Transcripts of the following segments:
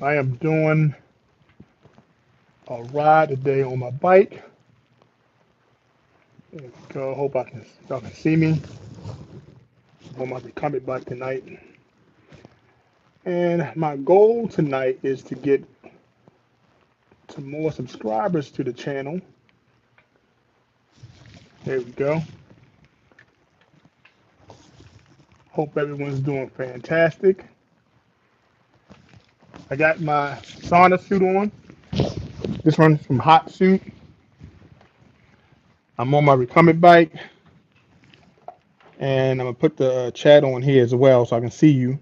I am doing a ride today on my bike. There we go. Hope y'all can see me. I'm on my Recumbent bike tonight. And my goal tonight is to get to more subscribers to the channel. There we go. Hope everyone's doing fantastic. I got my sauna suit on. This one's from Hot Suit. I'm on my Recumbent bike, and I'm gonna put the chat on here as well so I can see you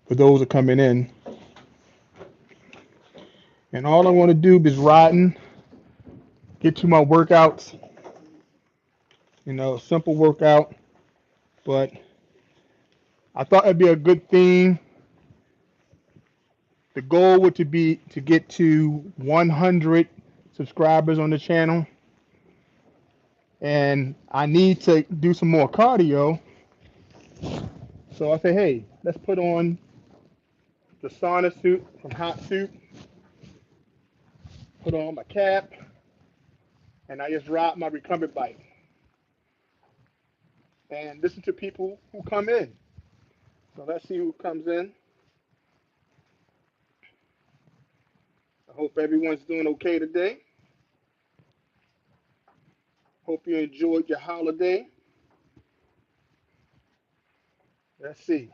for those that are coming in. And all I want to do is riding, get to my workouts. Simple workout, but I thought it'd be a good theme. The goal would to be to get to 100 subscribers on the channel, and I need to do some more cardio. So I say, hey, let's put on the sauna suit from Hot Suit, put on my cap, and I just ride my recumbent bike and listen to people who come in. So let's see who comes in. I hope everyone's doing okay today. Hope you enjoyed your holiday. Let's see.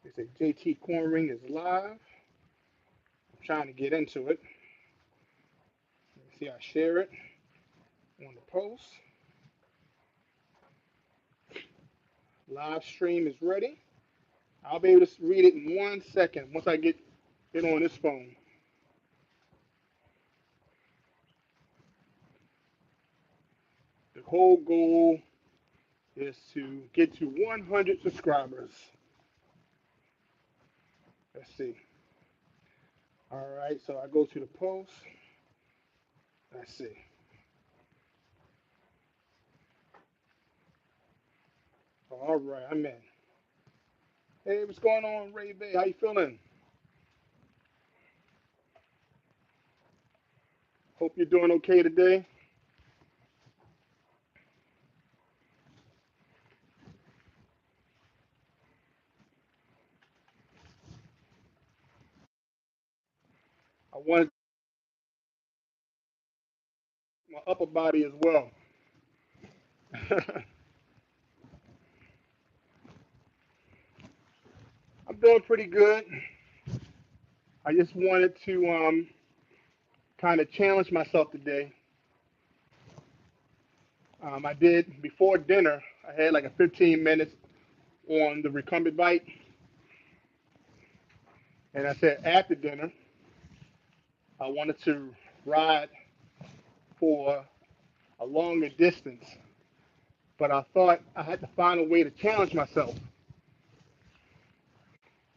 They say JT Cornring is live. I'm trying to get into it. Let me see, I share it on the post. Live stream is ready. I'll be able to read it in 1 second once I get it on this phone. The whole goal is to get to 100 subscribers. Let's see. All right, so I go to the post. Let's see. All right, I'm in. Hey, what's going on, Ray Bay? How you feeling? Hope you're doing okay today. I wanted my upper body as well. I'm doing pretty good. I just wanted to kind of challenge myself today. I did before dinner. I had like a 15 minutes on the recumbent bike, and I said after dinner I wanted to ride for a longer distance, but I thought I had to find a way to challenge myself.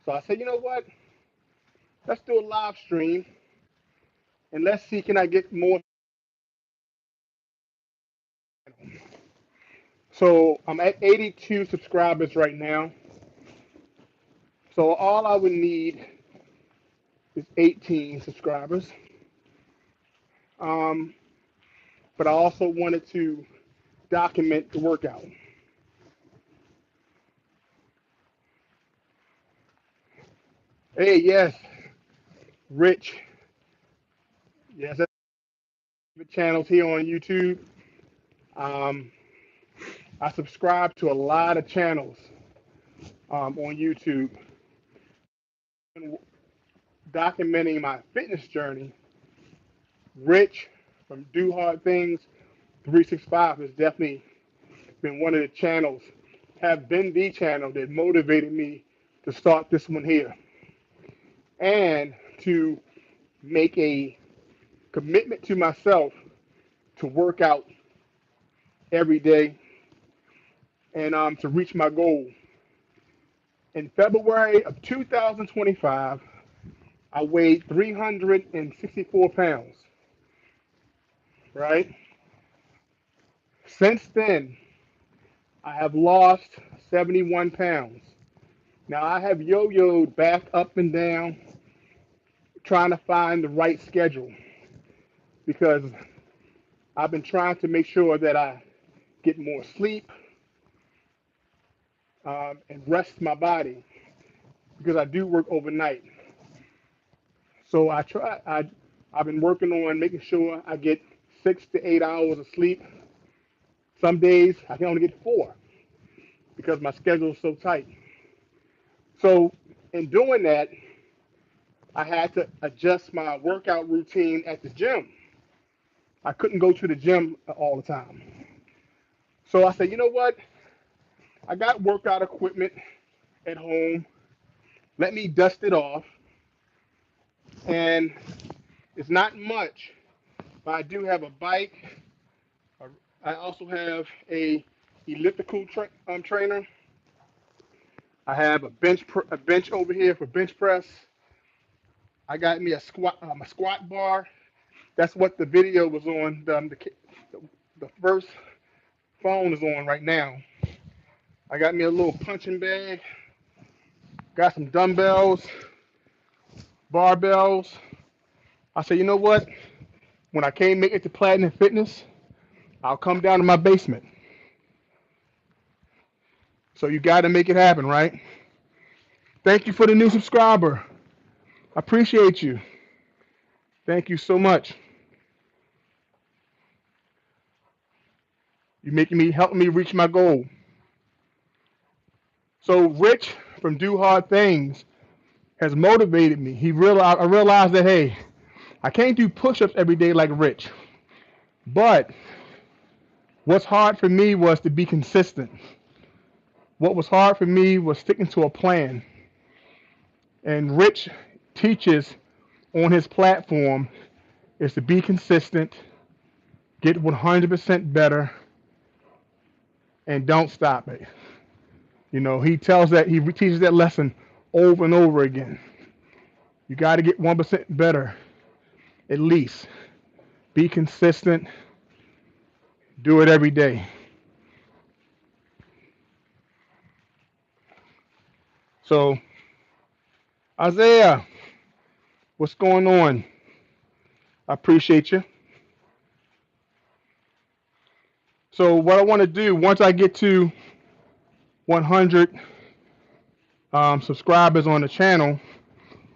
So I said, you know what? Let's do a live stream and let's see can I get more. So I'm at 82 subscribers right now. So all I would need is 18 subscribers. Um, but I also wanted to document the workout. Hey, yes, Rich. Yes, that's the channels here on YouTube. Um, I subscribe to a lot of channels on YouTube, documenting my fitness journey. Rich from Do Hard Things 365 has definitely been one of the channels, have been the channel that motivated me to start this one here and to make a commitment to myself to work out every day and to reach my goal. In February of 2025, I weighed 364 pounds. right? Since then, I have lost 71 pounds. Now, I have yo yoed back up and down trying to find the right schedule because I've been trying to make sure that I get more sleep and rest my body because I do work overnight. So I've been working on making sure I get 6 to 8 hours of sleep. Some days I can only get 4 because my schedule is so tight. So in doing that, I had to adjust my workout routine at the gym. I couldn't go to the gym all the time. So I said, you know what? I got workout equipment at home. Let me dust it off. And it's not much, but I do have a bike. I also have a elliptical trainer. I have a bench over here for bench press. I got me a squat bar. That's what the video was on. The first phone is on right now. I got me a little punching bag. Got some dumbbells, barbells. I said, you know what? When I can't make it to Platinum Fitness, I'll come down to my basement. So you got to make it happen, right? Thank you for the new subscriber. I appreciate you. Thank you so much. You're helping me reach my goal. So Rich from Do Hard Things has motivated me. I realized that, hey, I can't do push-ups every day like Rich. But what's hard for me was to be consistent. What was hard for me was sticking to a plan. And Rich teaches on his platform is to be consistent, get 100% better, and don't stop it. You know, he teaches that lesson over and over again. You got to get 1% better, at least. Be consistent. Do it every day. So, Isaiah, what's going on? I appreciate you. So, what I want to do once I get to 100 subscribers on the channel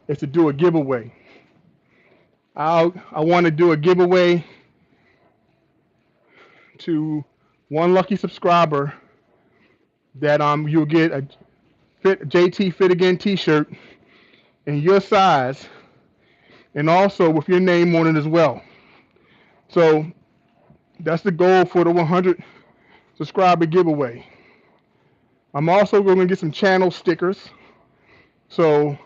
is to do a giveaway. I want to do a giveaway to one lucky subscriber that you'll get a JT Fit Again T-shirt in your size, and also with your name on it as well. So that's the goal for the 100 subscriber giveaway. I'm also going to get some channel stickers, so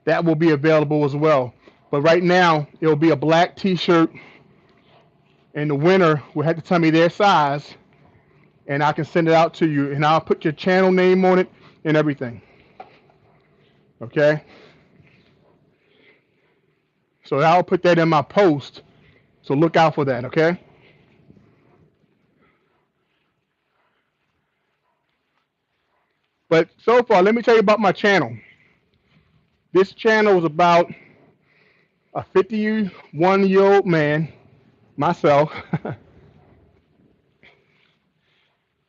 that will be available as well. But right now, it'll be a black T-shirt, and the winner will have to tell me their size, and I can send it out to you, and I'll put your channel name on it and everything. Okay? So I'll put that in my post, so look out for that, okay? But so far, let me tell you about my channel. This channel is about a 51-year-old man, myself,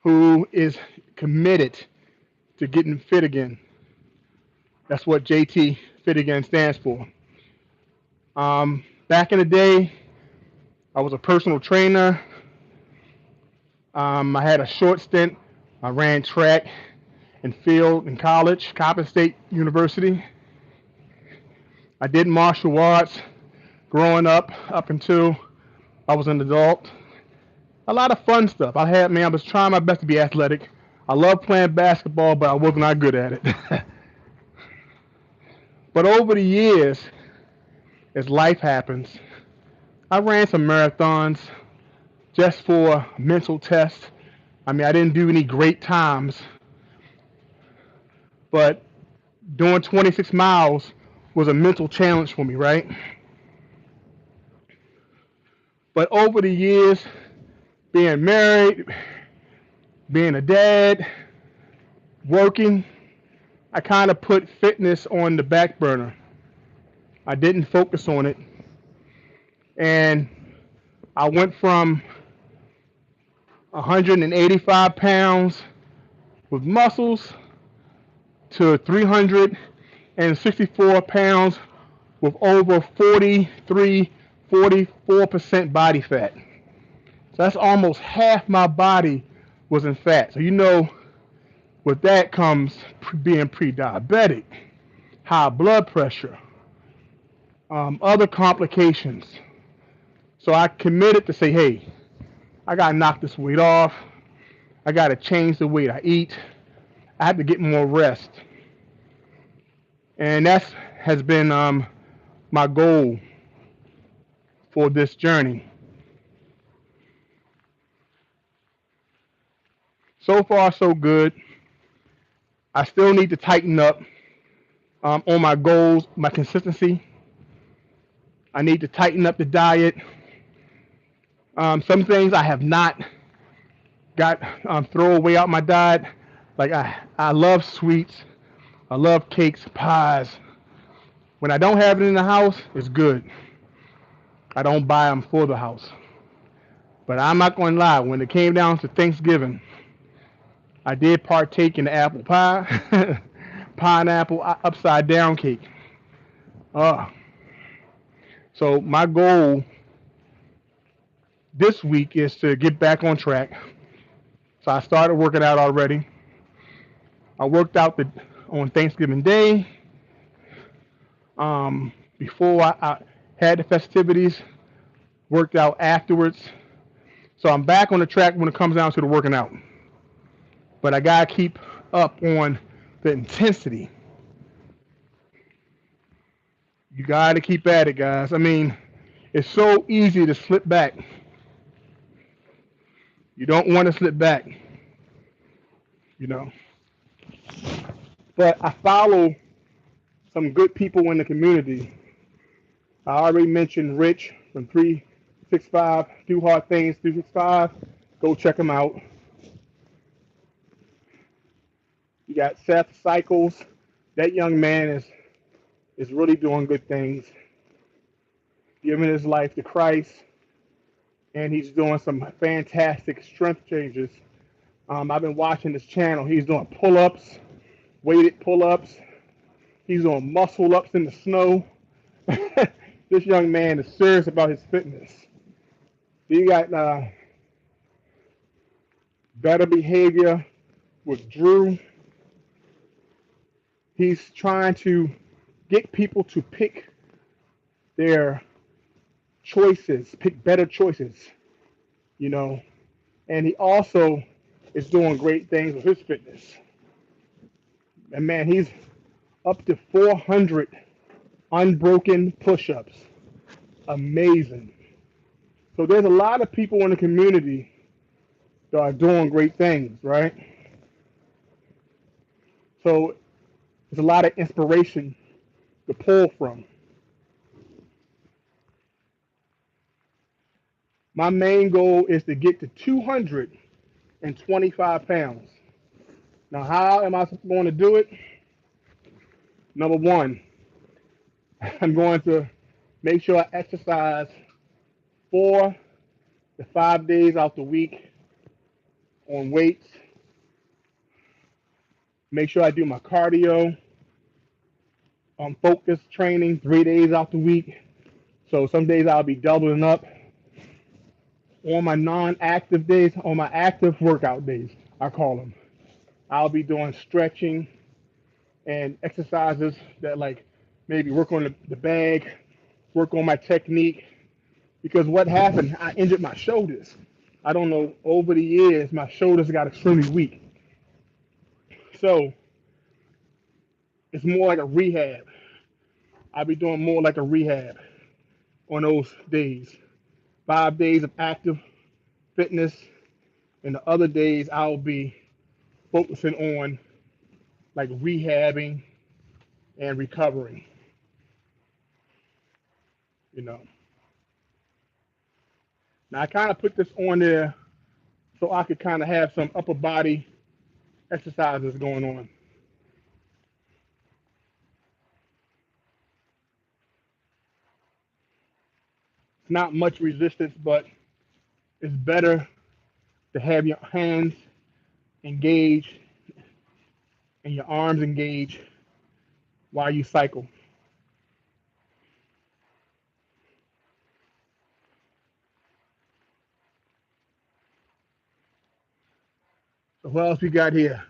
who is committed to getting fit again. That's what JT Fit Again stands for. Back in the day, I was a personal trainer. I had a short stint. I ran track and field in college, Coppin State University. I did martial arts growing up until I was an adult. A lot of fun stuff. I was trying my best to be athletic. I love playing basketball, but I was not good at it. But over the years, as life happens, I ran some marathons just for mental tests. I mean, I didn't do any great times, but doing 26 miles was a mental challenge for me, right? But over the years, being married, being a dad, working, I kind of put fitness on the back burner. I didn't focus on it. And I went from 185 pounds with muscles to 364 pounds with over 43, 44% body fat. So that's almost half my body was in fat. So with that comes being pre-diabetic, high blood pressure, other complications. So I committed to say, hey, I gotta knock this weight off. I gotta change the way I eat. I have to get more rest. And that has been my goal for this journey. So far, so good. I still need to tighten up on my goals, my consistency. I need to tighten up the diet. Some things I have not got throw away out my diet. Like I love sweets. I love cakes, pies. When I don't have it in the house, it's good. I don't buy them for the house. But I'm not going to lie. When it came down to Thanksgiving, I did partake in the apple pie, pineapple upside down cake. So my goal this week is to get back on track. So I started working out already. I worked out on Thanksgiving Day. Before I had the festivities, worked out afterwards. So I'm back on the track when it comes down to the working out. But I gotta keep up on the intensity. You gotta keep at it, guys. I mean, it's so easy to slip back. You don't want to slip back, you know. But I follow some good people in the community. I already mentioned Rich from 365, Do Hard Things 365. Go check him out. You got Seth Cycles. That young man is really doing good things, giving his life to Christ, and he's doing some fantastic strength changes. I've been watching this channel. He's doing pull-ups, weighted pull-ups. He's doing muscle-ups in the snow. This young man is serious about his fitness. You got Better Behavior with Drew. He's trying to get people to pick their choices, pick better choices, And he also is doing great things with his fitness. And man, he's up to 400 unbroken push-ups. Amazing. So there's a lot of people in the community that are doing great things, right? So there's a lot of inspiration to pull from. My main goal is to get to 225 pounds. Now, how am I going to do it? Number one, I'm going to make sure I exercise 4 to 5 days out the week on weights. Make sure I do my cardio on focus training 3 days out the week. So some days I'll be doubling up. On my non-active days, on my active workout days, I call them, I'll be doing stretching and exercises that maybe work on the bag, work on my technique. Because what happened, I injured my shoulders. I don't know, over the years, my shoulders got extremely weak. So it's more like a rehab. I'll be doing more like a rehab on those days. 5 days of active fitness, and the other days I'll be focusing on rehabbing and recovering, you know. Now I kind of put this on there so I could kind of have some upper body exercises going on. It's not much resistance, but it's better to have your hands engaged and your arms engaged while you cycle. So what else we got here?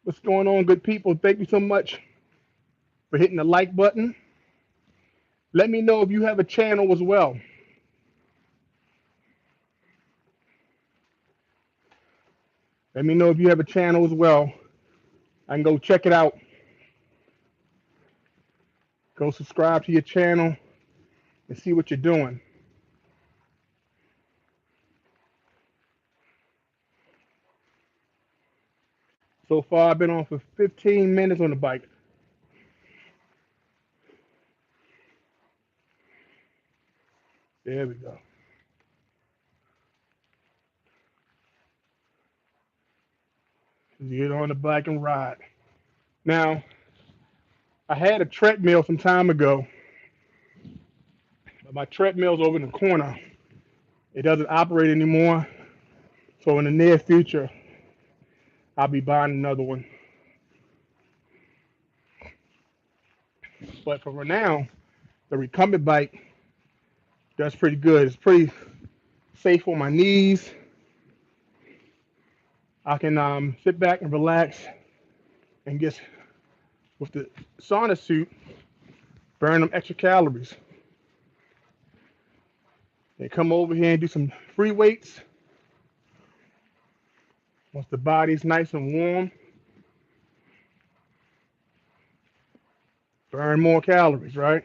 What's going on, good people? Thank you so much for hitting the like button. Let me know if you have a channel as well. Let me know if you have a channel as well. I can go check it out. Go subscribe to your channel and see what you're doing. So far, I've been on for 15 minutes on the bike. There we go. Get on the bike and ride. Now, I had a treadmill some time ago, but my treadmill's over in the corner. It doesn't operate anymore. So in the near future, I'll be buying another one. But for now, the recumbent bike does pretty good. It's pretty safe on my knees. I can sit back and relax and just with the sauna suit, burn them extra calories. They come over here and do some free weights. Once the body's nice and warm, burn more calories, right?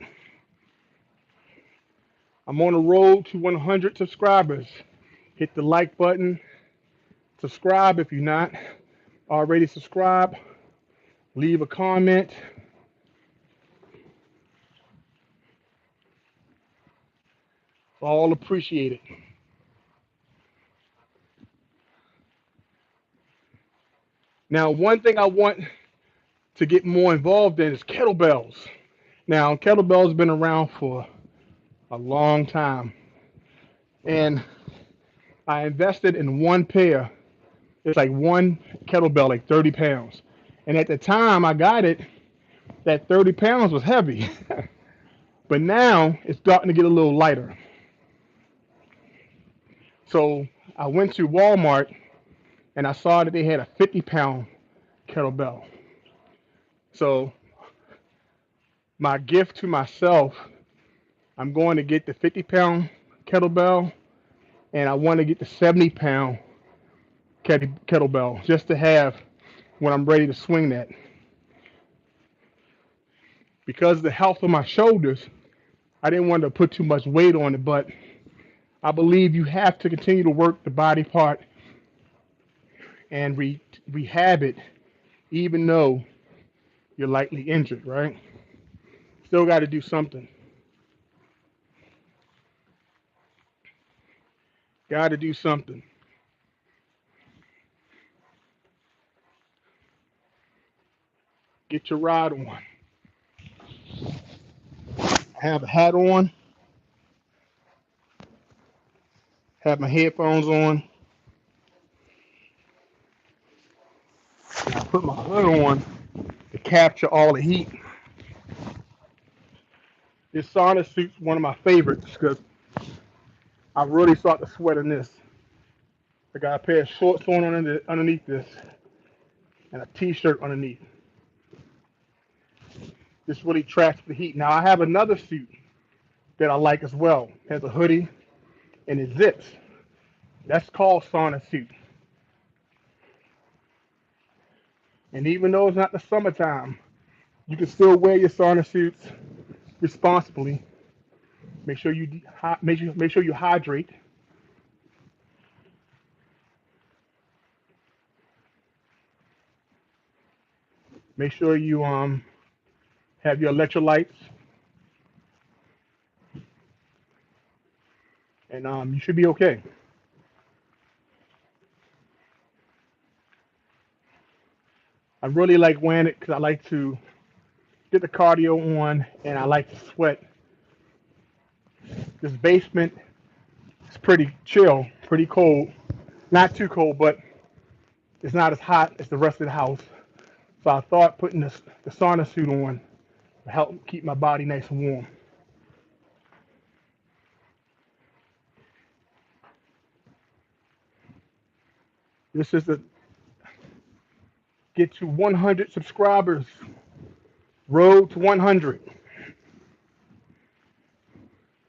I'm on the road to 100 subscribers. Hit the like button. Subscribe if you're not already subscribed. Leave a comment. All appreciate it. Now, one thing I want to get more involved in is kettlebells. Now, kettlebells have been around for a long time. And I invested in one pair. It's like one kettlebell, like 30 pounds. And at the time I got it, that 30 pounds was heavy. But now it's starting to get a little lighter. So I went to Walmart and I saw that they had a 50-pound kettlebell. So my gift to myself, I'm going to get the 50-pound kettlebell and I want to get the 70-pound kettlebell just to have when I'm ready to swing that. Because of the health of my shoulders, I didn't want to put too much weight on it, but I believe you have to continue to work the body part and rehab it, even though you're lightly injured, right? Still got to do something. Got to do something. Get your ride on. Have a hat on. Have my headphones on. And I put my hood on to capture all the heat. This sauna suit's one of my favorites because I really start to sweat in this. I got a pair of shorts on underneath this and a t-shirt underneath. This really traps the heat. Now I have another suit that I like as well. It has a hoodie and it zips. That's called sauna suit. And even though it's not the summertime, you can still wear your sauna suits responsibly. Make sure you hydrate. Make sure you have your electrolytes. and you should be okay. I really like wearing it because I like to get the cardio on, and I like to sweat. This basement is pretty chill, pretty cold. Not too cold, but it's not as hot as the rest of the house. So I thought putting the sauna suit on would help keep my body nice and warm. This is the get to 100 subscribers. Road to 100.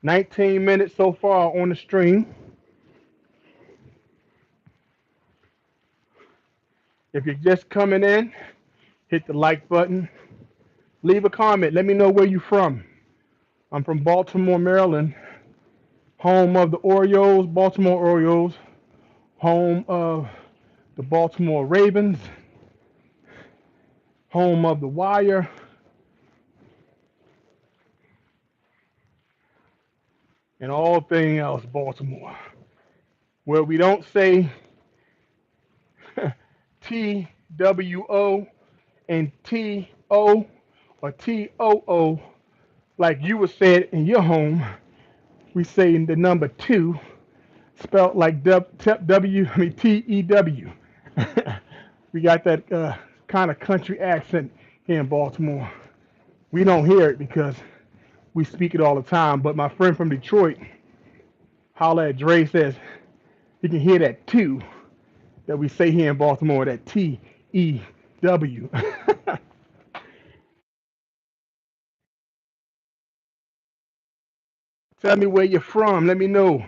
19 minutes so far on the stream. If you're just coming in, hit the like button. Leave a comment. Let me know where you're from. I'm from Baltimore, Maryland, home of the Orioles, Baltimore Orioles, home of the Baltimore Ravens, home of the Wire, and all thing else Baltimore. Where we don't say TWO and TO or TOO like you would say it in your home. We say in the number two, spelled like TEW. We got that kind of country accent here in Baltimore. We don't hear it because we speak it all the time. But my friend from Detroit, holla at Dre, says you can hear that too that we say here in Baltimore, that TEW. Tell me where you're from. Let me know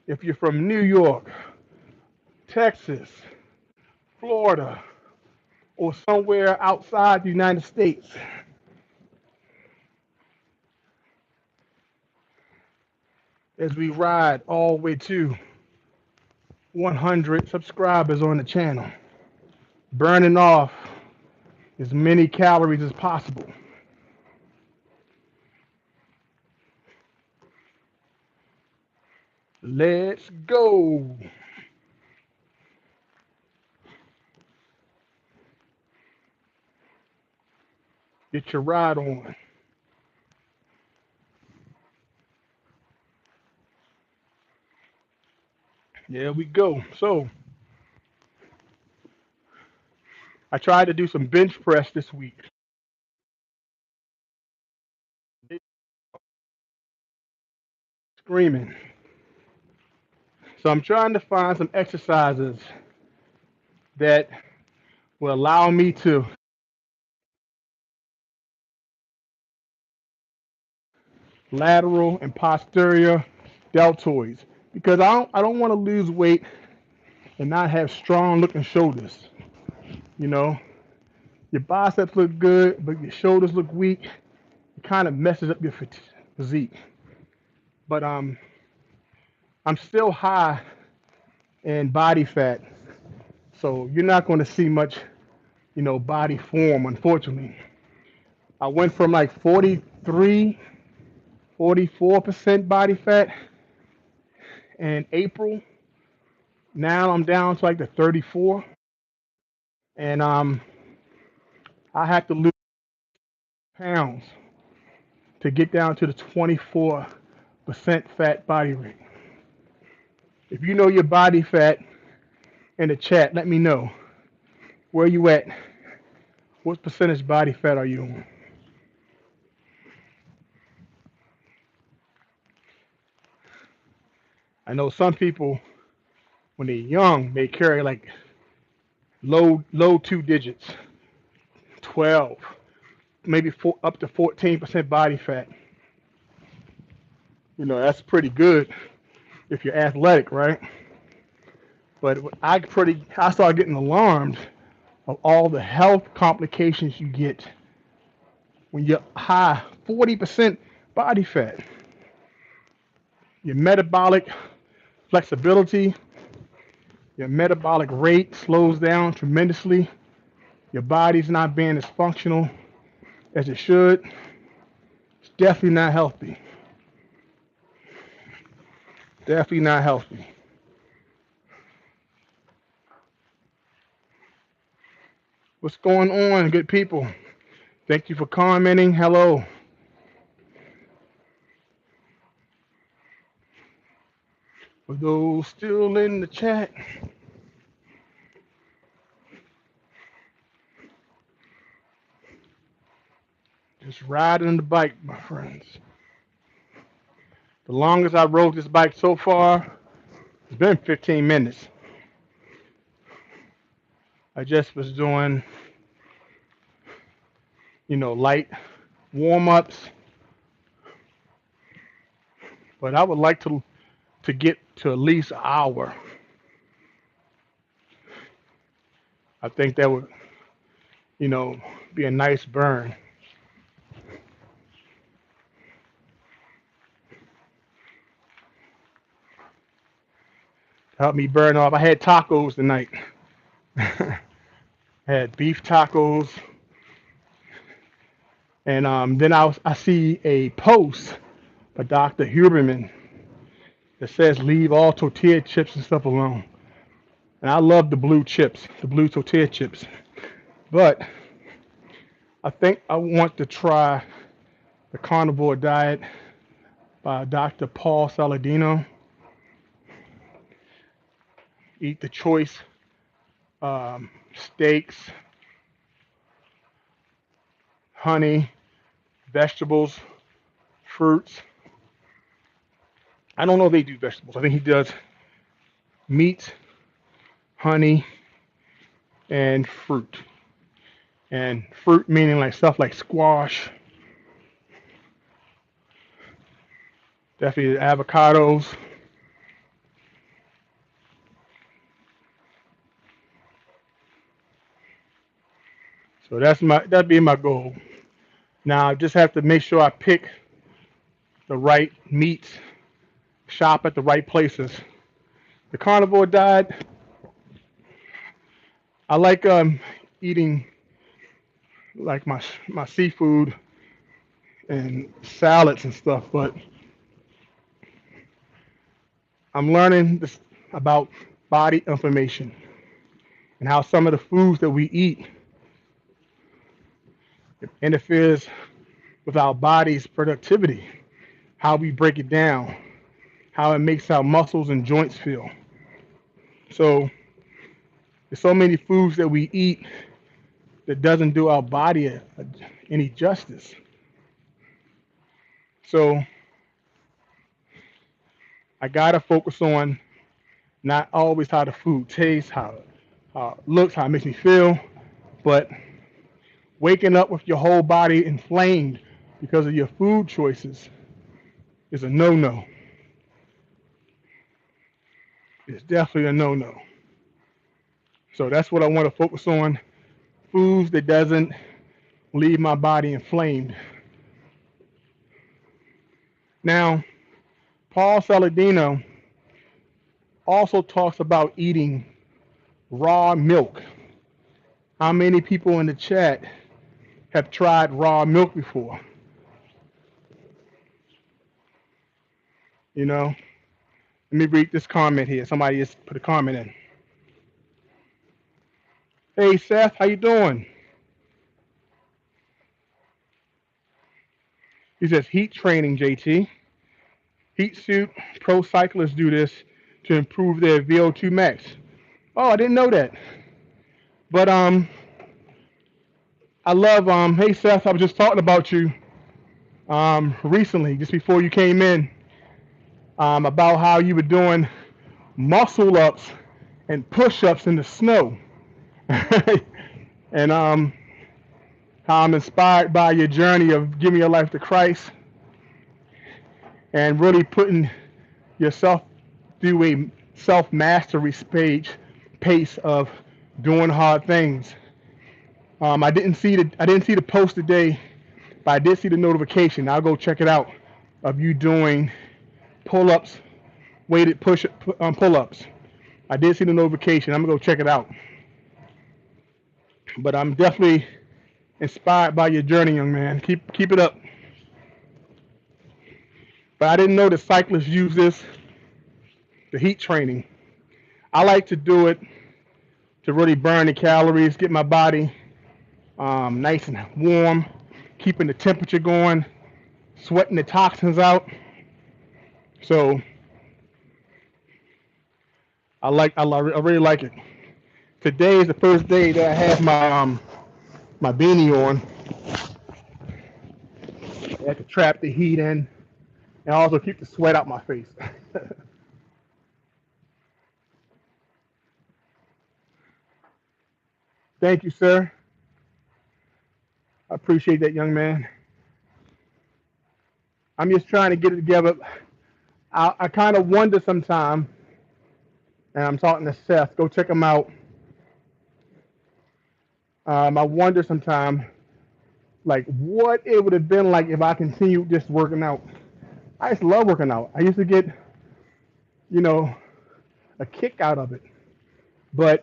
if you're from New York, Texas, Florida, or somewhere outside the United States. As we ride all the way to 100 subscribers on the channel, burning off as many calories as possible. Let's go. Get your ride on. There we go. So I tried to do some bench press this week. Screaming. So I'm trying to find some exercises that will allow me to lateral and posterior deltoids because I don't want to lose weight and not have strong looking shoulders. You know, your biceps look good, but your shoulders look weak. It kind of messes up your physique. But I'm still high in body fat, so you're not going to see much, body form. Unfortunately, I went from like 43, 44% body fat in April. Now I'm down to like the 34, and I have to lose pounds to get down to the 24% fat body rate. If you know your body fat in the chat, let me know. Where you at? What percentage body fat are you on? I know some people, when they're young, they carry like low two digits, 12, maybe up to 14% body fat. That's pretty good if you're athletic, right? But I started getting alarmed of all the health complications you get when you're high 40% body fat. Your metabolic flexibility, your metabolic rate slows down tremendously. Your body's not being as functional as it should. It's definitely not healthy. Definitely not healthy. What's going on, good people? Thank you for commenting. Hello. For those still in the chat, just riding the bike, my friends. The longest I rode this bike so far, it's been 15 minutes. I just was doing, light warm-ups, but I would like to get to at least an hour. I think that would, be a nice burn. Help me burn off. I had tacos tonight. I had beef tacos, and then I see a post by Dr. Huberman that says leave all tortilla chips and stuff alone. And I love the blue chips, the blue tortilla chips. But I think I want to try the carnivore diet by Dr. Paul Saladino. Eat the choice steaks, honey, vegetables, fruits. I don't know if they do vegetables. I think he does meat, honey, and fruit. And fruit meaning like stuff like squash, definitely avocados. So that'd be my goal. Now I just have to make sure I pick the right meats, shop at the right places. The carnivore diet, I like eating like my seafood and salads and stuff, but I'm learning this about body information and how some of the foods that we eat interferes with our body's productivity, how we break it down, how it makes our muscles and joints feel. So there's so many foods that we eat that doesn't do our body any justice. So I gotta focus on not always how the food tastes, how it looks, how it makes me feel, but waking up with your whole body inflamed because of your food choices is a no-no. It's definitely a no-no. So that's what I want to focus on. Foods that doesn't leave my body inflamed. Now, Paul Saladino also talks about eating raw milk. How many people in the chat have tried raw milk before? Let me read this comment here. Somebody just put a comment in. Hey Seth, how you doing? He says heat training, JT. Heat suit pro cyclists do this to improve their VO2 max. Oh, I didn't know that. But I love hey Seth, I was just talking about you recently, just before you came in, about how you were doing muscle ups and push ups in the snow. And how I'm inspired by your journey of giving your life to Christ and really putting yourself through a self-mastery pace of doing hard things. I didn't see the post today, but I did see the notification. I'll go check it out of you doing pull-ups, weighted pull-ups. I did see the notification. I'm gonna go check it out. But I'm definitely inspired by your journey, young man. Keep it up. But I didn't know that cyclists use this the heat training. I like to do it to really burn the calories, get my body nice and warm, keeping the temperature going, sweating the toxins out. So I really like it. Today is the first day that I have my beanie on. I have to trap the heat in and also keep the sweat out my face. Thank you, sir. I appreciate that, young man. I'm just trying to get it together. I kind of wonder sometimes, and I'm talking to Seth. Go check him out. I wonder sometimes, like, what it would have been like if I continued just working out. I just love working out. I used to get, you know, a kick out of it. But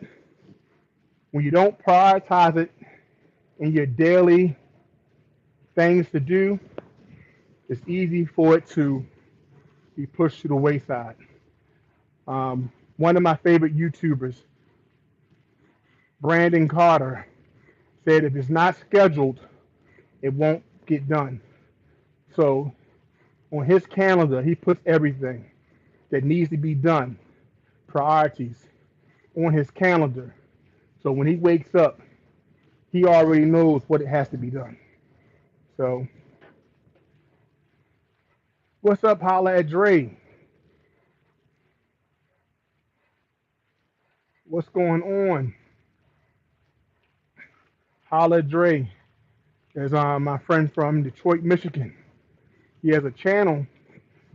when you don't prioritize it in your daily things to do, it's easy for it to be pushed to the wayside. One of my favorite YouTubers, Brandon Carter, said if it's not scheduled, it won't get done. So on his calendar, he puts everything that needs to be done, priorities, on his calendar. So when he wakes up, he already knows what it has to be done. So, what's up, holla at Dre? What's going on? Holla at Dre is my friend from Detroit, Michigan. He has a channel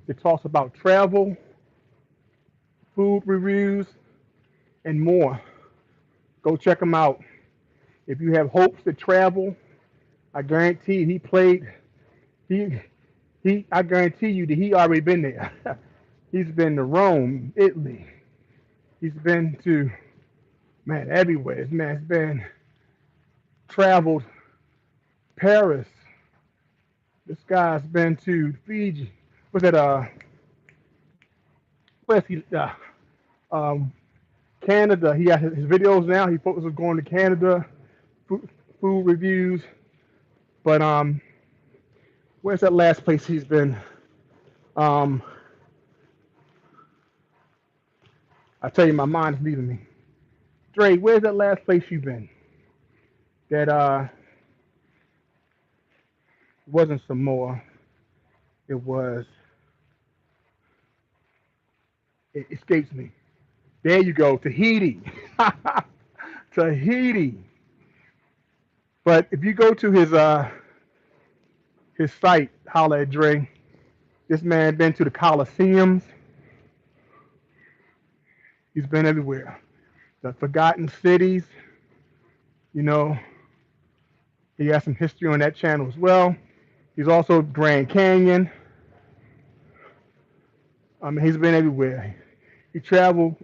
that talks about travel, food reviews, and more. Go check him out. If you have hopes to travel, I guarantee he I guarantee you that he already been there. He's been to Rome, Italy. He's been to, man, everywhere. This man's been traveled Paris. This guy's been to Fiji. What's that? Where's he? Um, Canada. He has his videos now. He focuses on going to Canada, food reviews. But where's that last place he's been? Um, I tell you, my mind's leaving me. Dre, where's that last place you've been? That wasn't Samoa. It was. It escapes me. There you go, Tahiti. Tahiti. But if you go to his site, holla at Dre. This man been to the Colosseums. He's been everywhere. The forgotten cities. You know, he has some history on that channel as well. He's also Grand Canyon. He's been everywhere. He traveled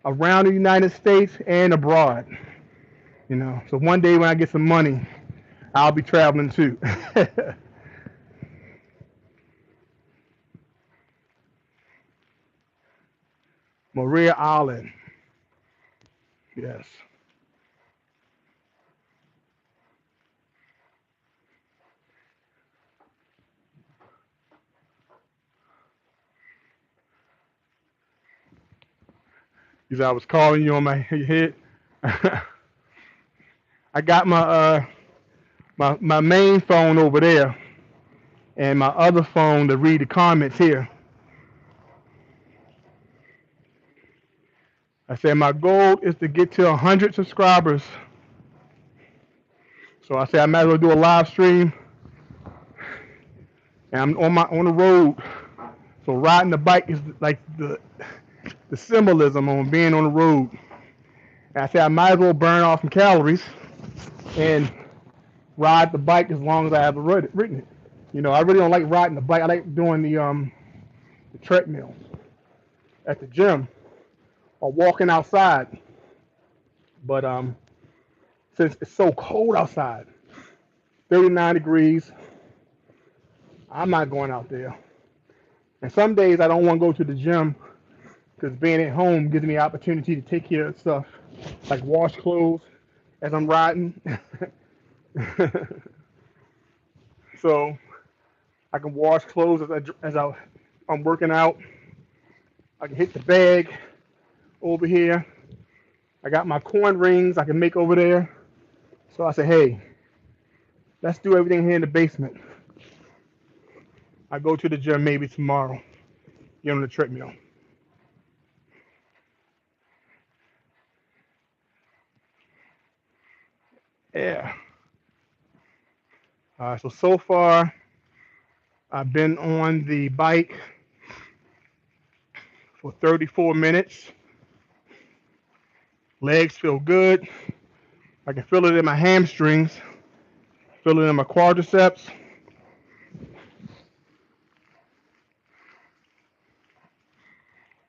around the United States and abroad. You know, so one day when I get some money, I'll be traveling too. Maria Island. Yes. Because I was calling you on my head. I got my main phone over there and my other phone to read the comments here. I said my goal is to get to 100 subscribers. So I said I might as well do a live stream. And I'm on the road. So riding the bike is like the symbolism on being on the road. And I said I might as well burn off some calories and ride the bike as long as I have ridden it. You know, I really don't like riding the bike. I like doing the treadmill at the gym or walking outside. But since it's so cold outside, 39 degrees, I'm not going out there. And some days I don't want to go to the gym because being at home gives me the opportunity to take care of stuff like wash clothes as I'm riding. So I can wash clothes I'm working out. I can hit the bag over here. I got my corn rings I can make over there. So I said, hey, let's do everything here in the basement. I go to the gym maybe tomorrow, get on the treadmill. Yeah. So far, I've been on the bike for 34 minutes. Legs feel good. I can feel it in my hamstrings, feel it in my quadriceps.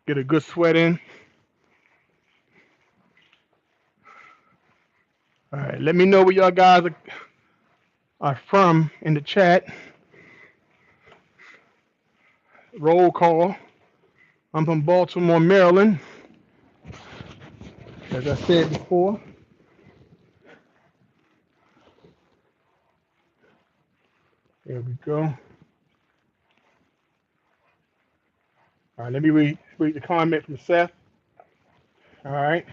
Get a good sweat in. All right, let me know where y'all guys are from in the chat. Roll call. I'm from Baltimore, Maryland. As I said before. There we go. All right, let me read the comment from Seth. All right.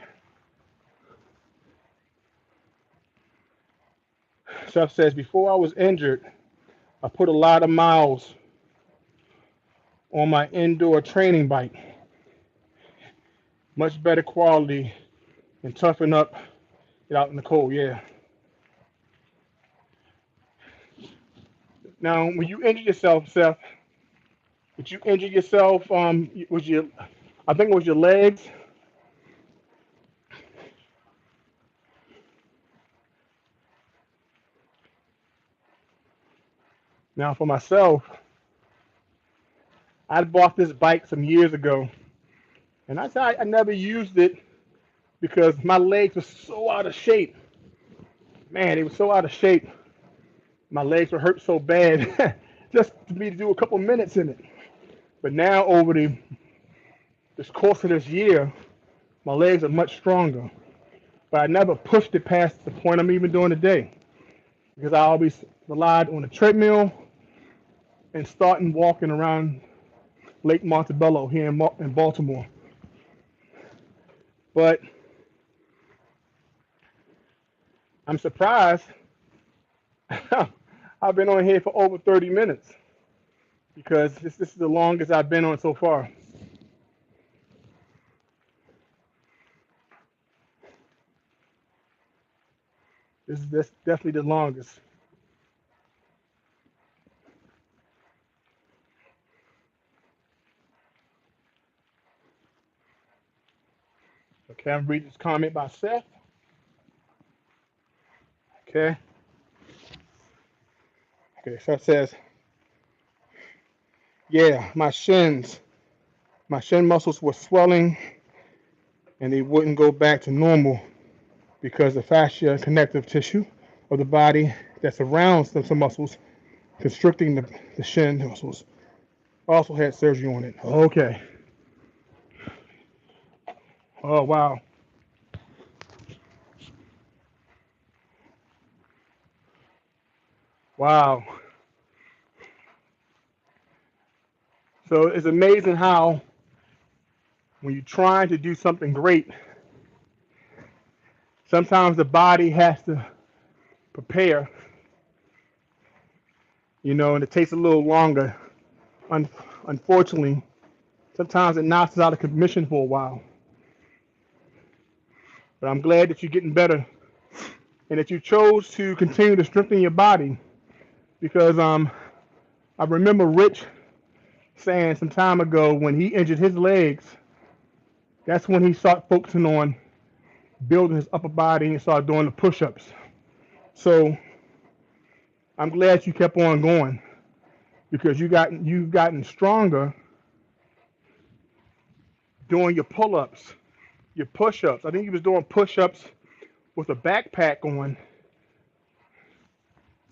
Seth says, before I was injured, I put a lot of miles on my indoor training bike. Much better quality and toughen up it out in the cold. Yeah. Now, when you injured yourself, Seth, did you injure yourself? Was your, I think it was your legs. Now, for myself, I bought this bike some years ago, and I never used it because my legs were so out of shape. Man, they were so out of shape. My legs were hurt so bad just to me to do a couple minutes in it. But now, over this course of this year, my legs are much stronger. But I never pushed it past the point I'm even doing today because I always relied on the treadmill and starting walking around Lake Montebello here in Baltimore. But I'm surprised I've been on here for over 30 minutes because this is the longest I've been on so far. This is definitely the longest. Okay, I'm reading this comment by Seth. Okay. Okay, Seth says, yeah, my shin muscles were swelling and they wouldn't go back to normal because the fascia connective tissue of the body that surrounds the muscles constricting the shin muscles also had surgery on it. Okay. Oh, wow. Wow. So it's amazing how when you're trying to do something great, sometimes the body has to prepare, and it takes a little longer. Unfortunately, sometimes it knocks us out of commission for a while. But I'm glad that you're getting better and that you chose to continue to strengthen your body because I remember Rich saying some time ago when he injured his legs, that's when he started focusing on building his upper body and started doing the push-ups. So I'm glad you kept on going because you've gotten stronger doing your pull-ups, your push-ups. I think he was doing push-ups with a backpack on.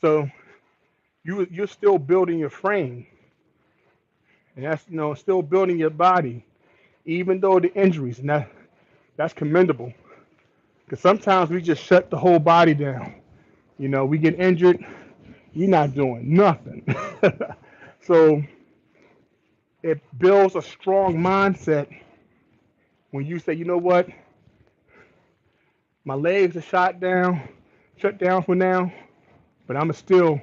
So you're still building your frame, and that's still building your body. even though the injuries, and that's commendable. Because sometimes we just shut the whole body down. You know, we get injured, you're not doing nothing. So it builds a strong mindset when you say, you know what, my legs are shut down for now, but I'm gonna still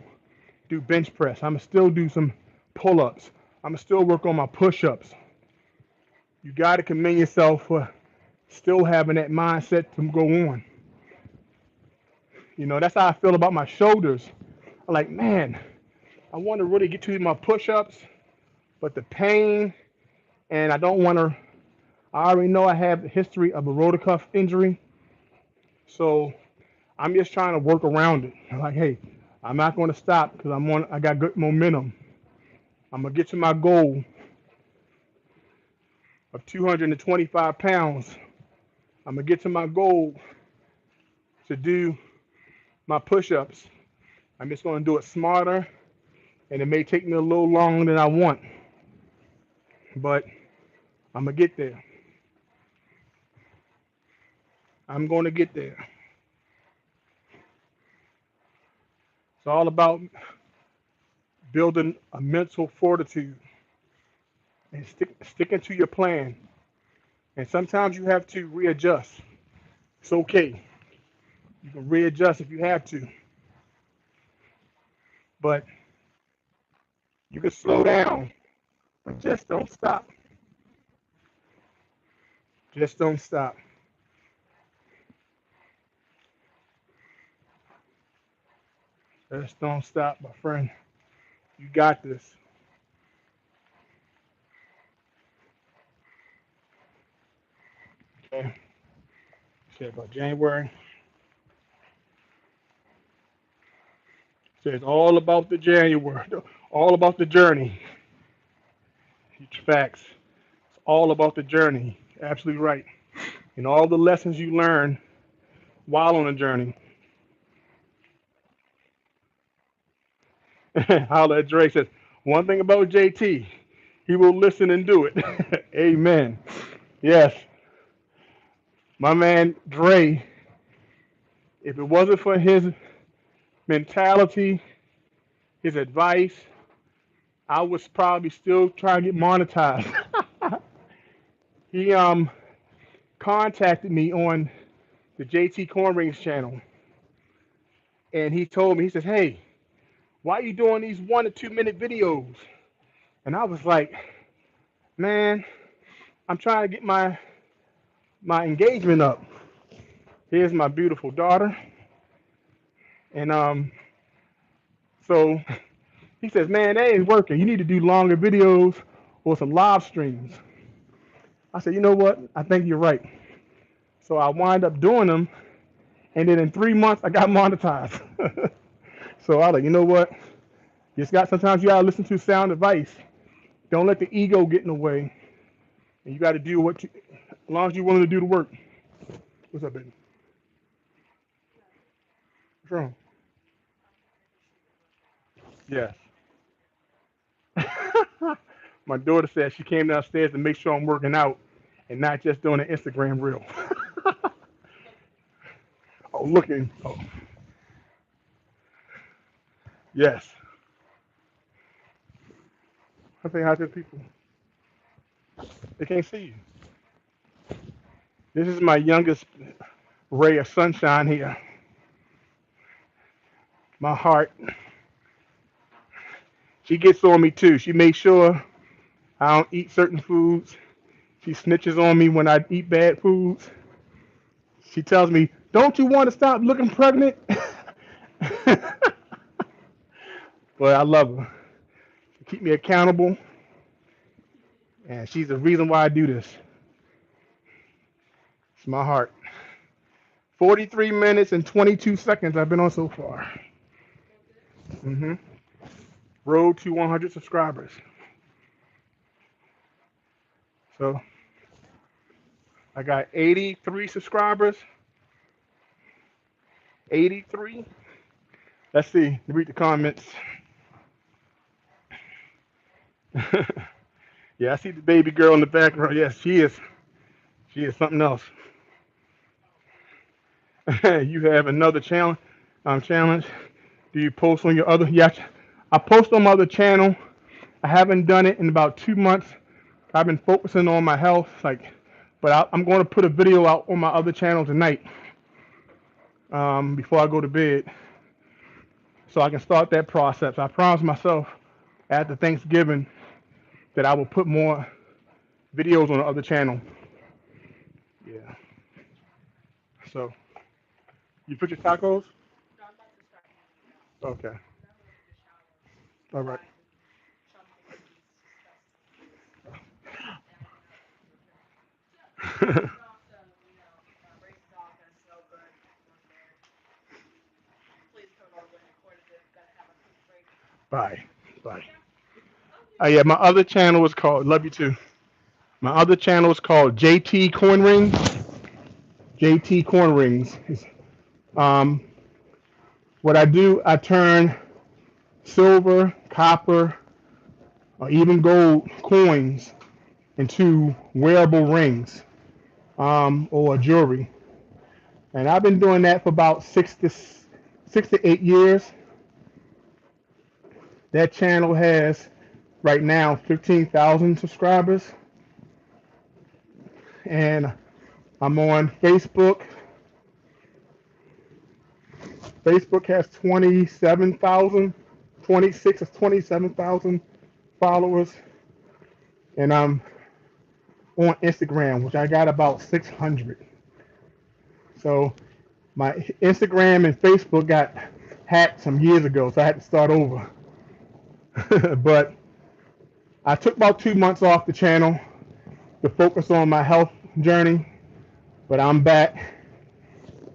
do bench press. I'm gonna still do some pull-ups. I'm gonna still work on my push-ups. You got to commend yourself for still having that mindset to go on. You know, that's how I feel about my shoulders. I'm like, man, I want to really get to my push-ups, but the pain, and I don't want to. I already know I have a history of a rotator cuff injury, so I'm just trying to work around it. I'm like, hey, I'm not going to stop because I got good momentum. I'm gonna get to my goal of 225 pounds. I'm gonna get to my goal to do my push-ups. I'm just gonna do it smarter, and it may take me a little longer than I want, but I'm gonna get there. I'm gonna get there. It's all about building a mental fortitude and sticking to your plan. And sometimes you have to readjust. It's okay. You can readjust if you have to, but you can slow down, but just don't stop. Just don't stop. Just don't stop, my friend. You got this. Okay. Said about January. Says all about the January, all about the journey. Facts. It's all about the journey. Absolutely right. And all the lessons you learn while on the journey. Holla at Dre says, one thing about JT, he will listen and do it. Amen. Yes, my man Dre, if it wasn't for his mentality, his advice, I was probably still trying to get monetized. He contacted me on the JT Cornrings channel, and he told me, he says, hey, why are you doing these 1 to 2 minute videos? And I was like, man, I'm trying to get my engagement up. Here's my beautiful daughter. And so he says, man, that ain't working. You need to do longer videos or some live streams. I said, you know what? I think you're right. So I wind up doing them, and then in 3 months I got monetized. So I was like, you know what? Sometimes you gotta listen to sound advice. Don't let the ego get in the way. And you gotta do as long as you're willing to do the work. What's up, baby? What's wrong? Yes. My daughter said she came downstairs to make sure I'm working out and not just doing an Instagram reel. Oh, looking. Oh, yes. I say hi to the people. They can't see you. This is my youngest ray of sunshine here. My heart. She gets on me too. She makes sure I don't eat certain foods. She snitches on me when I eat bad foods. She tells me, don't you want to stop looking pregnant? But I love her. She keeps me accountable, and she's the reason why I do this. It's my heart. 43 minutes and 22 seconds I've been on so far. hmm Road to 100 subscribers. So I got 83 subscribers. 83. Let's see. Read the comments. Yeah, I see the baby girl in the background. Yes, she is. She is something else. You have another challenge. Challenge. Do you post on your other? Yeah, I post on my other channel. I haven't done it in about 2 months. I've been focusing on my health, but I'm going to put a video out on my other channel tonight, before I go to bed, so I can start that process. I promised myself after Thanksgiving that I will put more videos on the other channel. Yeah. So you put your tacos? Okay. All right. Bye. Bye. Yeah, my other channel is called. Love you too. My other channel is called JT Coin Rings. JT Coin Rings. Um, what I do, I turn silver, copper, or even gold coins into wearable rings, or jewelry. And I've been doing that for about 6 to 8 years. That channel has right now 15,000 subscribers, and I'm on Facebook. Facebook has 27,000, 26 or 27,000 followers, and I'm on Instagram, which I got about 600. So my Instagram and Facebook got hacked some years ago, so I had to start over. But I took about 2 months off the channel to focus on my health journey, but I'm back.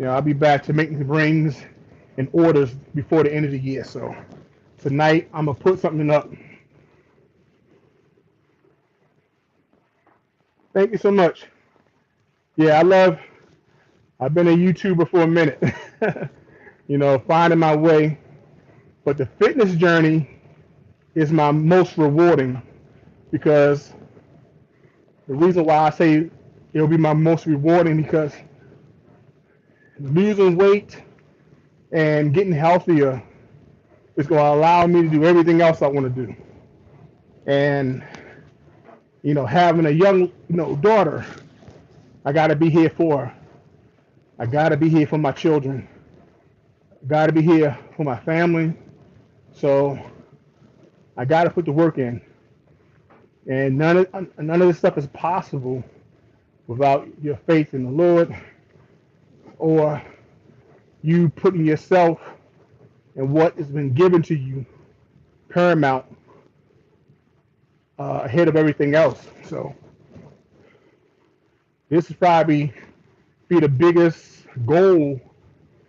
I'll be back to making the rings and orders before the end of the year. So tonight I'm gonna put something up. Thank you so much. Yeah, I've been a YouTuber for a minute, finding my way. But the fitness journey is my most rewarding, because the reason why I say it'll be my most rewarding, because losing weight and getting healthier is going to allow me to do everything else I want to do. And, having a young, daughter, I got to be here for her. I got to be here for my children. I got to be here for my family. So I got to put the work in. And none of this stuff is possible without your faith in the Lord, or you putting yourself and what has been given to you paramount, ahead of everything else. So this is probably be the biggest goal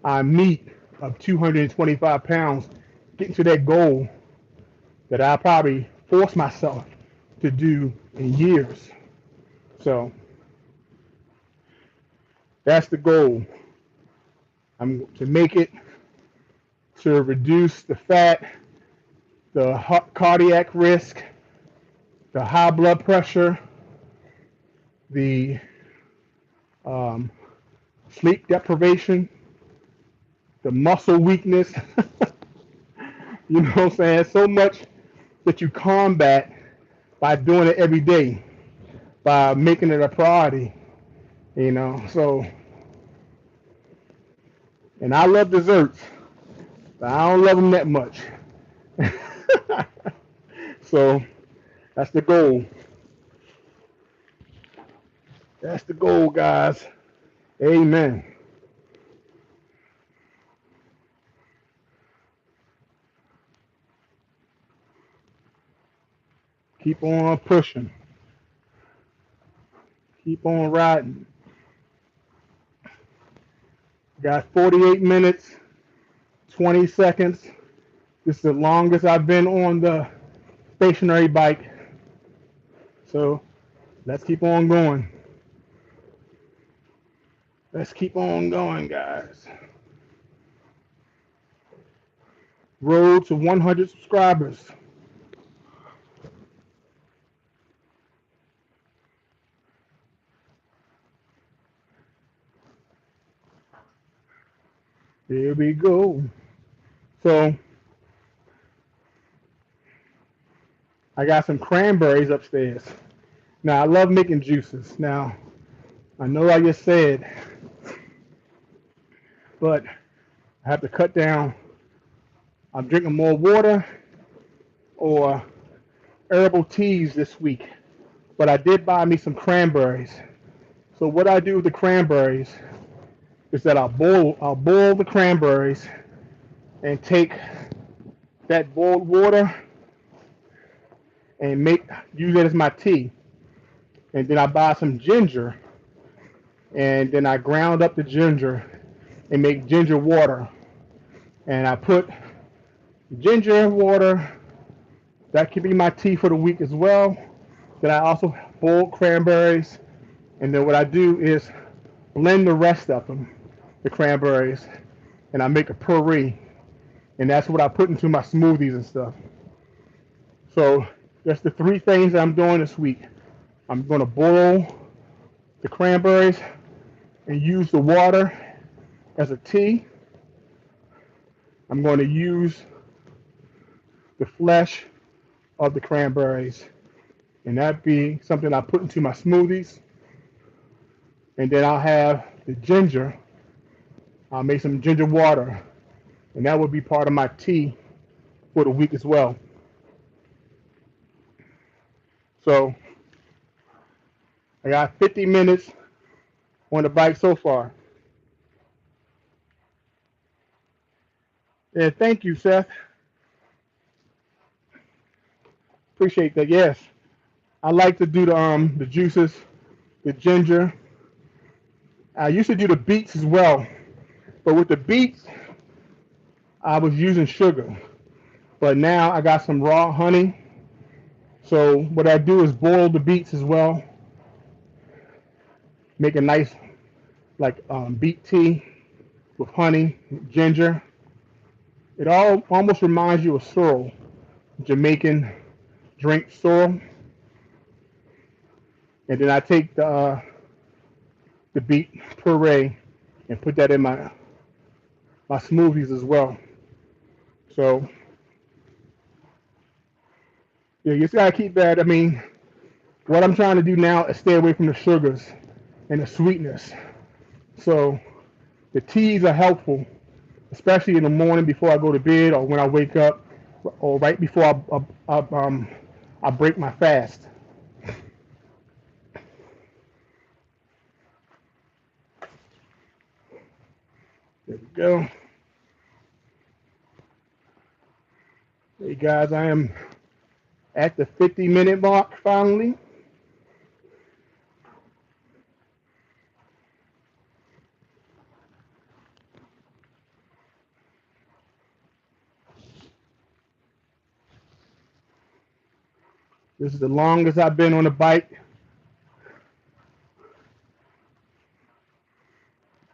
I meet, of 225 pounds, getting to that goal that I probably forced myself to do in years. So that's the goal. I'm to make it, to reduce the fat, the cardiac risk, the high blood pressure, the um, sleep deprivation, the muscle weakness. You know what I'm saying? So much that you combat by doing it every day, by making it a priority. So, and I love desserts, but I don't love them that much. So that's the goal. That's the goal, guys. Amen. Keep on pushing. Keep on riding. Got 48 minutes, 20 seconds. This is the longest I've been on the stationary bike. So let's keep on going. Let's keep on going, guys. Road to 100 subscribers. Here we go. So I got some cranberries upstairs. Now I love making juices. Now I know I just said, but I have to cut down. I'm drinking more water or herbal teas this week. But I did buy me some cranberries. So what I do with the cranberries is that I'll boil the cranberries and take that boiled water and use it as my tea. And then I buy some ginger and then I ground up the ginger and make ginger water. And I put ginger water, that could be my tea for the week as well. Then I also boil cranberries, and then what I do is blend the rest of them, the cranberries, and I make a puree, and that's what I put into my smoothies and stuff. So that's the three things I'm doing this week. I'm going to boil the cranberries and use the water as a tea. I'm going to use the flesh of the cranberries, and that be something I put into my smoothies. And then I'll have the ginger. I'll make some ginger water, and that will be part of my tea for the week as well. So I got 50 minutes on the bike so far. Yeah, thank you, Seth. Appreciate that. Yes, I like to do the juices, the ginger. I used to do the beets as well, but with the beets, I was using sugar. But now I got some raw honey. So what I do is boil the beets as well, make a nice like beet tea with honey, ginger. It all almost reminds you of sorrel, Jamaican drink sorrel. And then I take the beet puree and put that in my smoothies as well. So yeah, you just gotta keep that. I mean, what I'm trying to do now is stay away from the sugars and the sweetness. So the teas are helpful, especially in the morning before I go to bed or when I wake up or right before I break my fast. There we go. Hey guys, I am at the 50-minute mark finally. This is the longest I've been on a bike,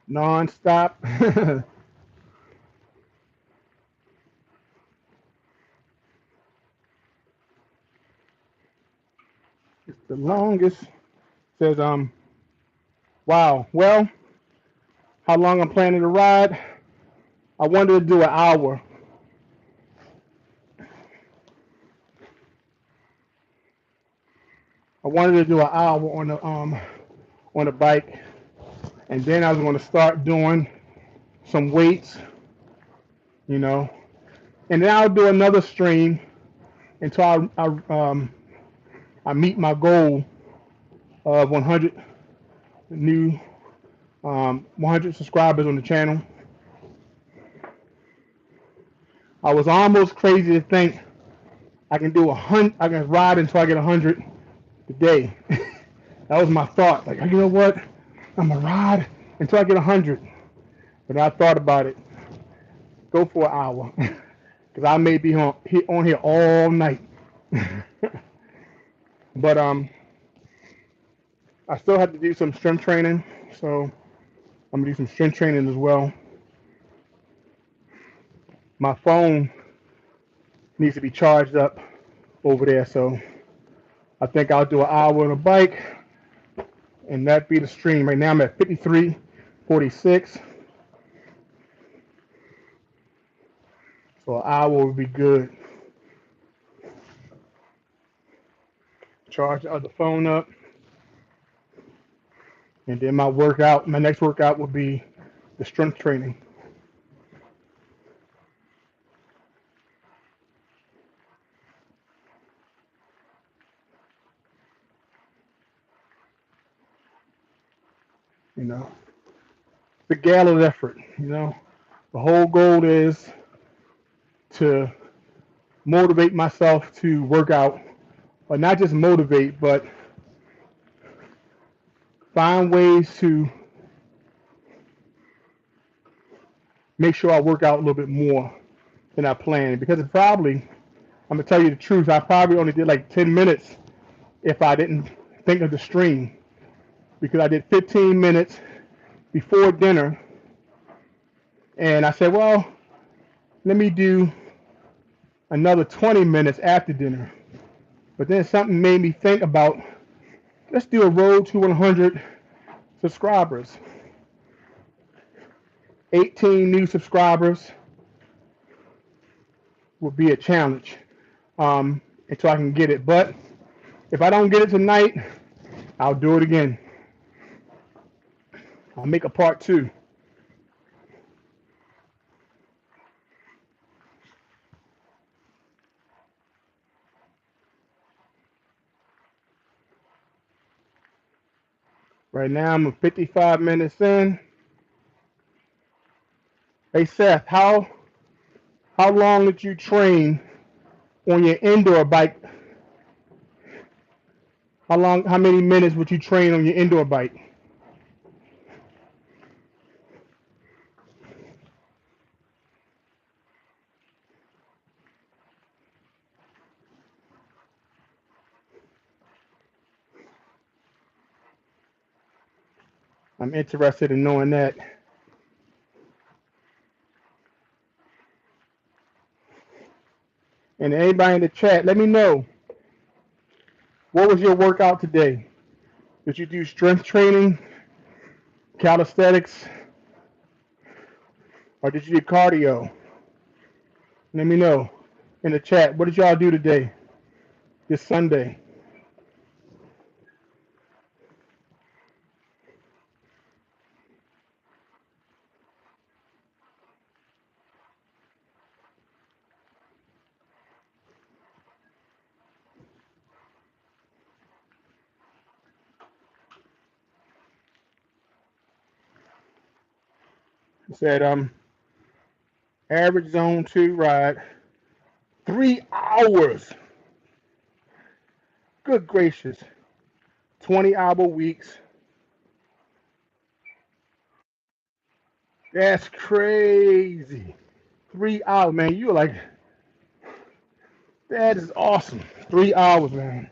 non-stop. It's the longest. Says wow. Well, how long I'm planning to ride? I wanted to do an hour. I wanted to do an hour on the bike, and then I was going to start doing some weights, you know, and then I'll do another stream until I meet my goal of 100 new 100 subscribers on the channel. I was almost crazy to think I can do 100. I can ride until I get 100 today. That was my thought. Like, you know what? I'm gonna ride until I get 100. But I thought about it. Go for an hour, because I may be on here all night. But I still have to do some strength training, so I'm gonna do some strength training as well. My phone needs to be charged up over there, so I think I'll do an hour on a bike, and that be the stream. Right now I'm at 53:46. So an hour would be good. Charge the other phone up. And then my next workout would be the strength training. You know, the gala effort. You know, the whole goal is to motivate myself to work out, or not just motivate, but find ways to make sure I work out a little bit more than I planned. Because it probably, I'm gonna tell you the truth, I probably only did like 10 minutes if I didn't think of the stream. Because I did 15 minutes before dinner, and I said, well, let me do another 20 minutes after dinner. But then something made me think about, let's do a road to 100 subscribers. 18 new subscribers will be a challenge until I can get it. But if I don't get it tonight, I'll do it again. I'll make a part 2. Right now I'm 55 minutes in. Hey Seth, how long did you train on your indoor bike? How many minutes would you train on your indoor bike? I'm interested in knowing that. And anybody in the chat, let me know, what was your workout today? Did you do strength training, calisthenics, or did you do cardio? Let me know in the chat. What did y'all do today, this Sunday? It said average zone 2 ride, 3 hours. Good gracious. 20-hour weeks. That's crazy. 3 hours, man. You're like, that is awesome. 3 hours, man.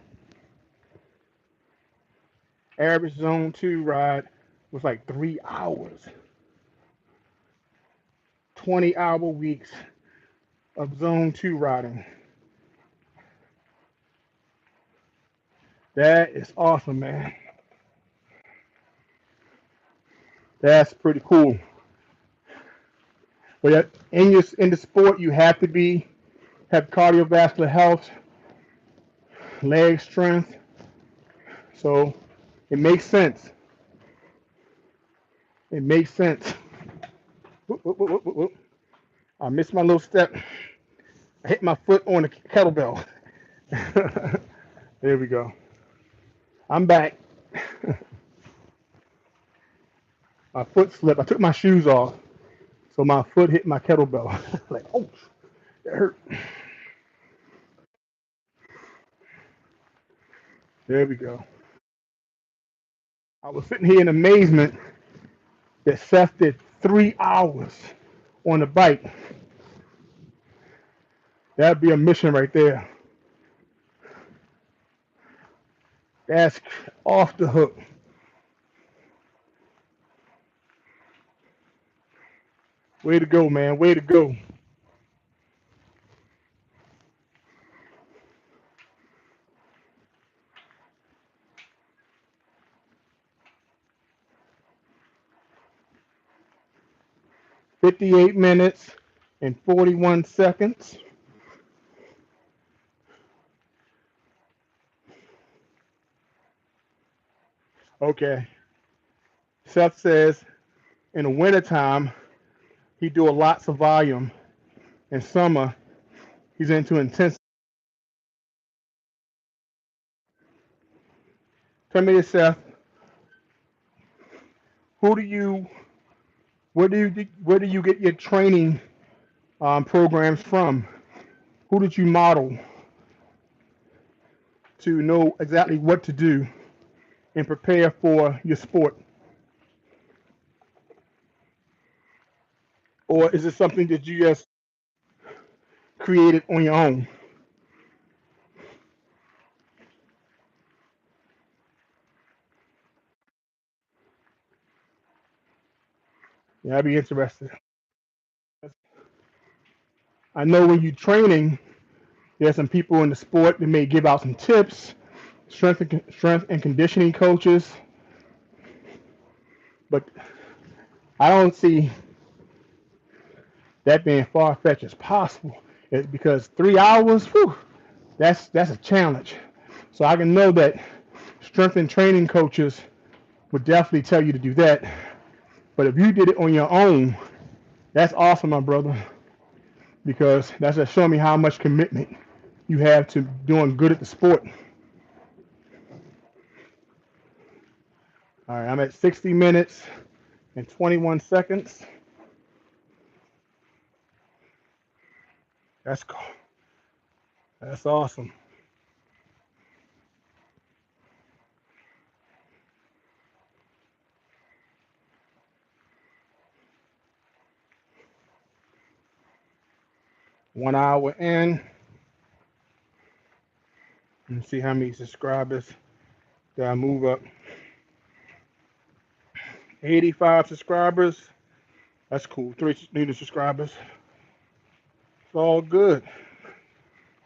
Average zone 2 ride was like 3 hours. 20-hour weeks of zone 2 riding. That is awesome, man. That's pretty cool. But in the sport, you have to have cardiovascular health, leg strength. So it makes sense. It makes sense. Whoop, whoop, whoop, whoop, whoop. I missed my little step. I hit my foot on the kettlebell. There we go. I'm back. My foot slipped. I took my shoes off, so my foot hit my kettlebell. Like, oh, that hurt. There we go. I was sitting here in amazement that Seth did 3 hours on the bike. That'd be a mission right there. That's off the hook. Way to go, man. Way to go. "58 minutes, in 41 seconds. Okay. Seth says in the wintertime, he do a lots of volume. In summer, he's into intense. Tell me this, Seth. Who do you, where do you get your training programs from? Who did you model to know exactly what to do and prepare for your sport? Or is it something that you just created on your own? Yeah, I'd be interested. I know when you're training, there's some people in the sport that may give out some tips, strength and conditioning coaches, but I don't see that being far fetched as possible. It's because 3 hours, whew, that's a challenge. So I can know that strength and training coaches would definitely tell you to do that. But if you did it on your own, that's awesome, my brother, because that's just showing me how much commitment you have to doing good at the sport. All right, I'm at 60 minutes and 21 seconds. That's cool. That's awesome. One hour in. Let me see how many subscribers did I move up. 85 subscribers. That's cool. 3 new subscribers. It's all good.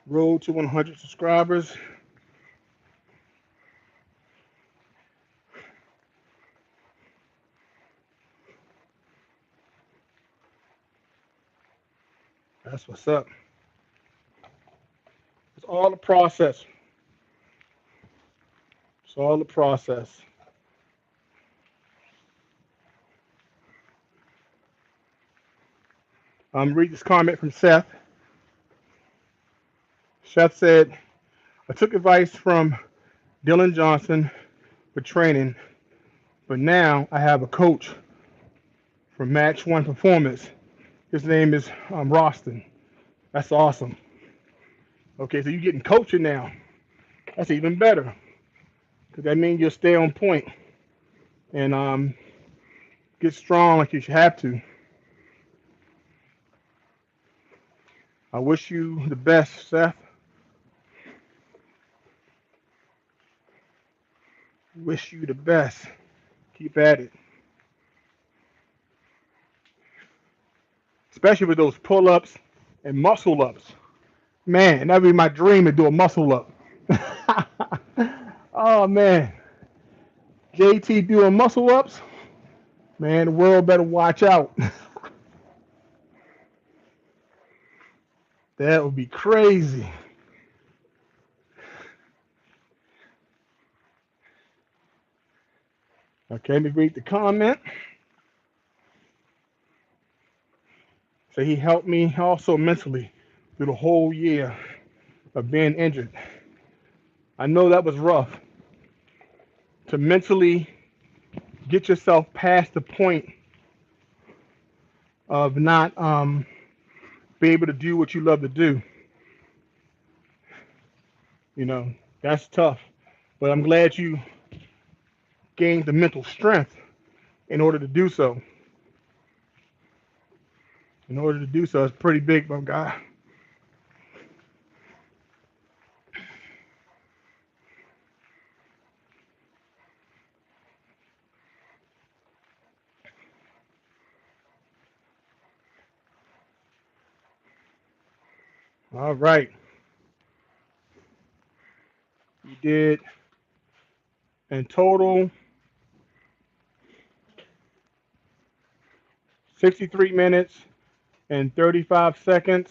Road to 100 subscribers. That's what's up. It's all the process. It's all the process. Read this comment from Seth. Seth said, I took advice from Dylan Johnson for training, but now I have a coach for Match One Performance. His name is Roston. That's awesome. Okay, so you're getting coaching now. That's even better because that means you'll stay on point and get strong like you should have to. I wish you the best, Seth. Wish you the best. Keep at it. Especially with those pull-ups and muscle-ups. Man, that'd be my dream to do a muscle-up. Oh, man. JT doing muscle-ups? Man, the world better watch out. That would be crazy. Okay, let me read the comment. So he helped me also mentally through the whole year of being injured. I know that was rough to mentally get yourself past the point of not be able to do what you love to do. You know, that's tough. But I'm glad you gained the mental strength in order to do so. In order to do so, it's pretty big, my guy. All right. You did in total 63 minutes and 35 seconds.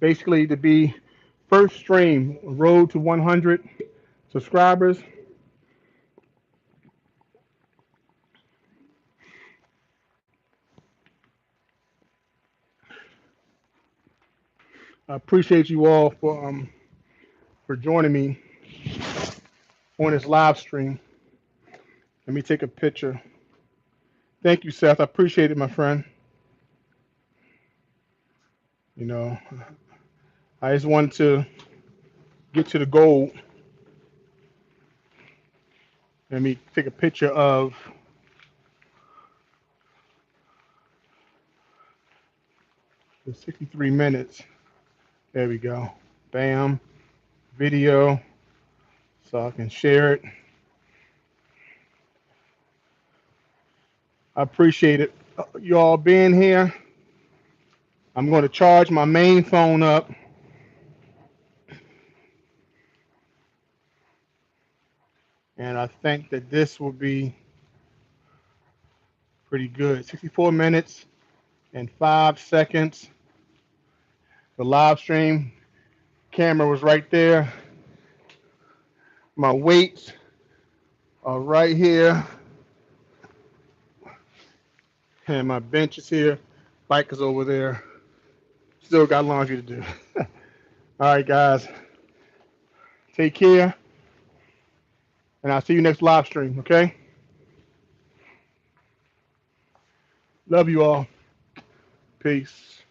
Basically, to be first stream, road to 100 subscribers. I appreciate you all for joining me on this live stream. Let me take a picture. Thank you, Seth. I appreciate it, my friend. You know, I just wanted to get to the goal. Let me take a picture of the 63 minutes. There we go. Bam. Video. So I can share it. I appreciate it. You all being here. I'm going to charge my main phone up. And I think that this will be pretty good. 64 minutes and 5 seconds. The live stream camera was right there. My weights are right here. And my bench is here. Bike is over there. Still got laundry to do. All right, guys. Take care. And I'll see you next live stream, okay? Love you all. Peace.